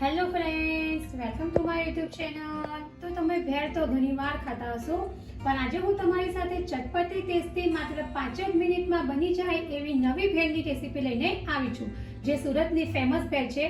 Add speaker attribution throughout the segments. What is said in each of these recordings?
Speaker 1: Hello friends, welcome to my YouTube channel. તો તમે ભેળ તો ઘણીવાર ખાતા હશો, પણ આજે હું તમારી સાથે ચટપટી ટેસ્ટી માત્ર 5 જ મિનિટમાં બની જાય એવી નવી ભેળની રેસીપી લઈને આવી છું, જે સુરતની ફેમસ ભેળ છે।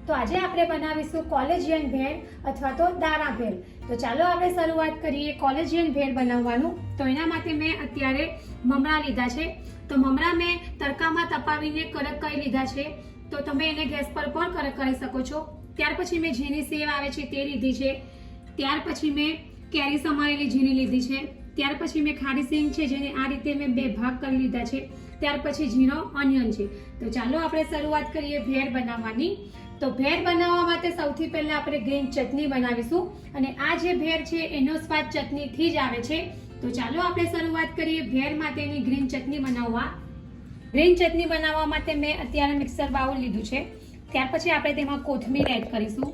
Speaker 1: તો આજે આપણે બનાવીશું કોલેજિયન ભેળ અથવા તો દાણા ભેળ। તો ચાલો આપણે શરૂઆત કરીએ કોલેજિયન ભેળ બનાવવાનું। તો એના માટે મેં અત્યારે મમરા લીધા છે। તો મમરા મેં તડકામાં તપાવીને કડક કરી લીધા છે। તો તમે એને ગેસ પર પણ કડક કરી શકો છો। ત્યાર પછી મેં ઝીણી સેવ આવે છે તે લીધી છે। ત્યાર પછી મેં કેરી સમારેલી ઝીણી લીધી છે। ત્યાર પછી મેં ખારી સિંગ છે, જેને આ રીતે મેં 2 ભાગ કરી લીધા છે। ત્યાર પછી ઝીણો ઓનિયન છે। તો ચાલો આપણે શરૂઆત કરીએ ભેળ બનાવવાની। તો ભેળ બનાવવા માટે સૌથી પહેલા આપણે ગ્રીન ચટણી બનાવીશું, અને આ જે ભેળ છે એનો સ્વાદ ચટણીથી જ આવે છે। તો ચાલો આપણે શરૂઆત કરીએ ભેળ માટેની ગ્રીન ચટણી બનાવવા। ગ્રીન ચટણી બનાવવા માટે મેં અત્યારે મિક્સર બાઉલ લીધું છે। ત્યાર પછી આપણે તેમાં કોથમીર એડ કરીશું।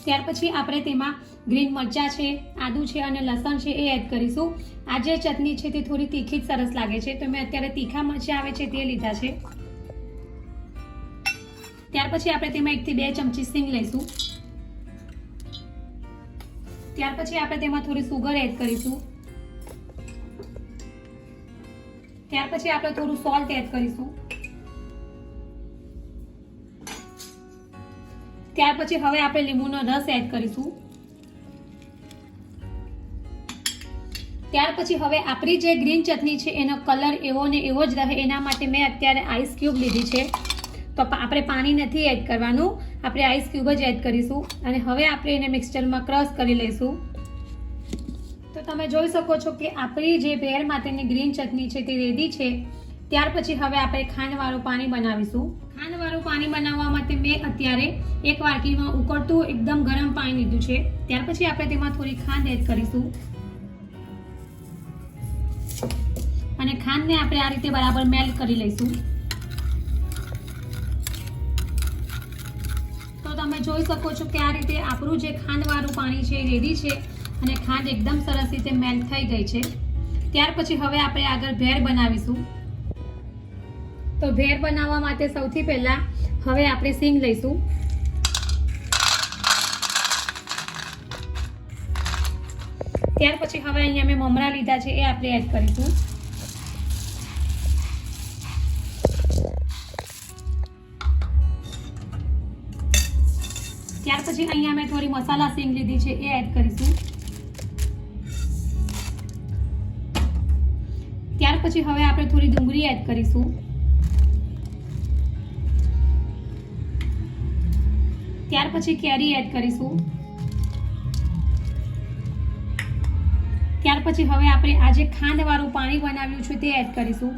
Speaker 1: ત્યાર પછી આપણે તેમાં ગ્રીન મરચાં છે, આદુ છે અને લસણ છે એ એડ કરીશું। આ જે ચટણી છે તે થોડી તીખી જ સરસ લાગે છે, તો મેં અત્યારે તીખા મરચાં આવે છે તે લીધા છે। ત્યાર પછી આપણે તેમાં 1 થી 2 ચમચી સિંગ લઈશું। ત્યાર પછી આપણે તેમાં થોડી સુગર એડ કરીશું। ત્યાર પછી આપણે થોડું સોલ્ટ એડ કરીશું। ત્યાર પછી હવે આપણે લીંબુનો રસ એડ કરીશું। ત્યાર પછી હવે આપણી જે ગ્રીન ચટણી છે એનો કલર એવો ને એવો જ રહે એના માટે મેં અત્યારે આઈસ ક્યુબ લીધી છે। તો આપણે પાણી નથી એડ કરવાનું, આપણે આઈસ ક્યુબ જ એડ કરીશું। અને હવે આપણે એને મિક્સચરમાં ક્રશ કરી લઈશું। તો તમે જોઈ શકો છો કે આપણી જે ભેળ માટેની ગ્રીન ચટણી છે તે રેડી છે। ત્યાર પછી હવે આપણે ખાંડવાળું પાણી બનાવીશું। ખાંડવાળું પાણી બનાવવા માટે મેં અત્યારે 1 વાટકીમાં ઉકળતું એકદમ ગરમ પાણી લીધું છે। ત્યાર પછી આપણે તેમાં થોડી ખાંડ એડ કરીશું, અને ખાંડને આપણે આ રીતે બરાબર મેલ્ટ કરી લઈશું। તમે જોઈ શકો છો કે આ રીતે આપણું જે ખાંડવાળું પાણી છે એ રેડી છે, અને ખાંડ એકદમ સરસ રીતે મેલ્ટ થઈ ગઈ છે। ત્યાર પછી હવે આપણે આગળ ભેળ બનાવીશું। તો ભેળ બનાવવા માટે સૌથી પહેલા હવે આપણે સિંગ લઈશું। ત્યાર પછી હવે અહીંયા મેં મમરા લીધા છે એ આપણે એડ કરીશું। ત્યાર પછી અહીંયા મેં થોડી મસાલા સિંગ લીધી છે એ એડ કરીશું। ત્યાર પછી હવે આપણે થોડી ડુંગળી એડ કરીશું। ત્યાર પછી કેરી એડ કરીશું। ત્યાર પછી હવે આપણે આ જે ખાંડવાળું પાણી બનાવ્યું છે તે એડ કરીશું।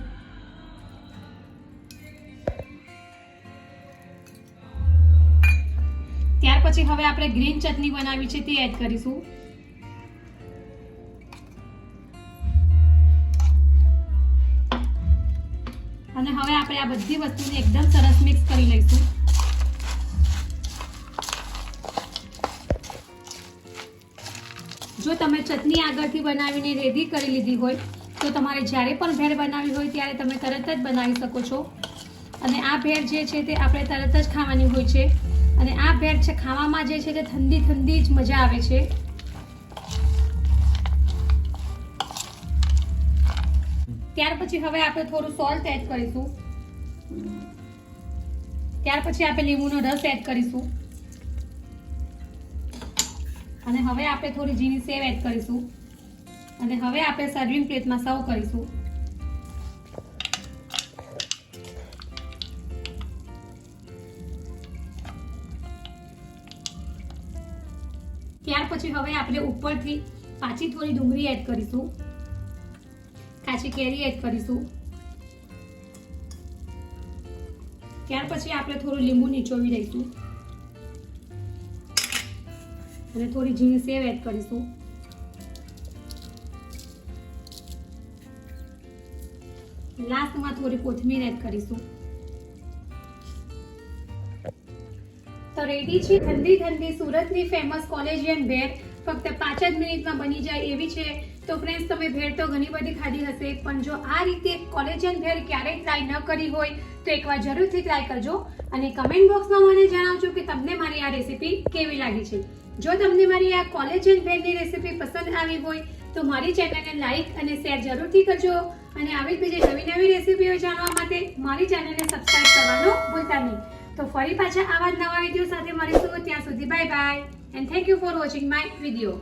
Speaker 1: ત્યાર પછી હવે આપણે ગ્રીન ચટણી બનાવી છે તે એડ કરીશું। અને હવે આપણે આ બધી વસ્તુને એકદમ સરસ મિક્સ કરી લઈશું। જો તમે ચટણી આગળથી બનાવીને રેડી કરી લીધી હોય તો તમારે જ્યારે પણ ભેળ બનાવી હોય ત્યારે તમે તરત જ બનાવી શકો છો। અને આ ભેળ જે છે તે આપણે તરત જ ખાવાની હોય છે, અને આ ભેળ છે ખાવામાં જે છે તે ઠંડી ઠંડી જ મજા આવે છે। ત્યાર પછી હવે આપણે થોડું સોલ્ટ એડ કરીશું। ત્યાર પછી આપણે લીંબુનો રસ એડ કરીશું, અને હવે આપણે થોડી ઝીણી સેવ એડ કરીશું, અને હવે આપણે સર્વિંગ પ્લેટમાં સર્વ કરીશું। ત્યાર પછી હવે આપણે ઉપરથી કાચી થોડી ડુંગળી એડ કરીશું, કાચી કેરી એડ કરીશું। ત્યાર પછી આપણે થોડું લીંબુ નીચોવી દઈશું, અને થોડી ઝીણી સેવ એડ કરીશું। લાસ્ટમાં થોડી કોથમીર એડ કરીશું। તો રેડી છે ઠંડી ઠંડી સુરતની ફેમસ કોલેજિયન ભેળ. ફક્ત 5 જ મિનિટમાં બની જાય એવી છે. તો ફ્રેન્ડ્સ, તમે ભેળ તો ઘણી બધી ખાધી હશે, પણ જો આ રીતે કોલેજિયન ભેળ ક્યારેય ટ્રાય ન કરી હોય તો એકવાર જરૂરથી ટ્રાય કરજો અને કમેન્ટ બોક્સમાં મને જણાવજો કે તમને મારી આ રેસીપી કેવી લાગી છે. જો તમને મારી આ કોલેજિયન ભેળની રેસીપી પસંદ આવી હોય તો મારી ચેનલને લાઈક અને શેર જરૂરથી કરજો અને આવી જ બીજી નવી રેસીપીઓ જાણવા માટે મારી ચેનલને સબસ્ક્રાઇબ કરવાનું ભૂલતા નહીં. તો ફરી પાછા આવા જ નવા વિડીયો સાથે મળીશું. ત્યાં સુધી bye bye and thank you for watching my video.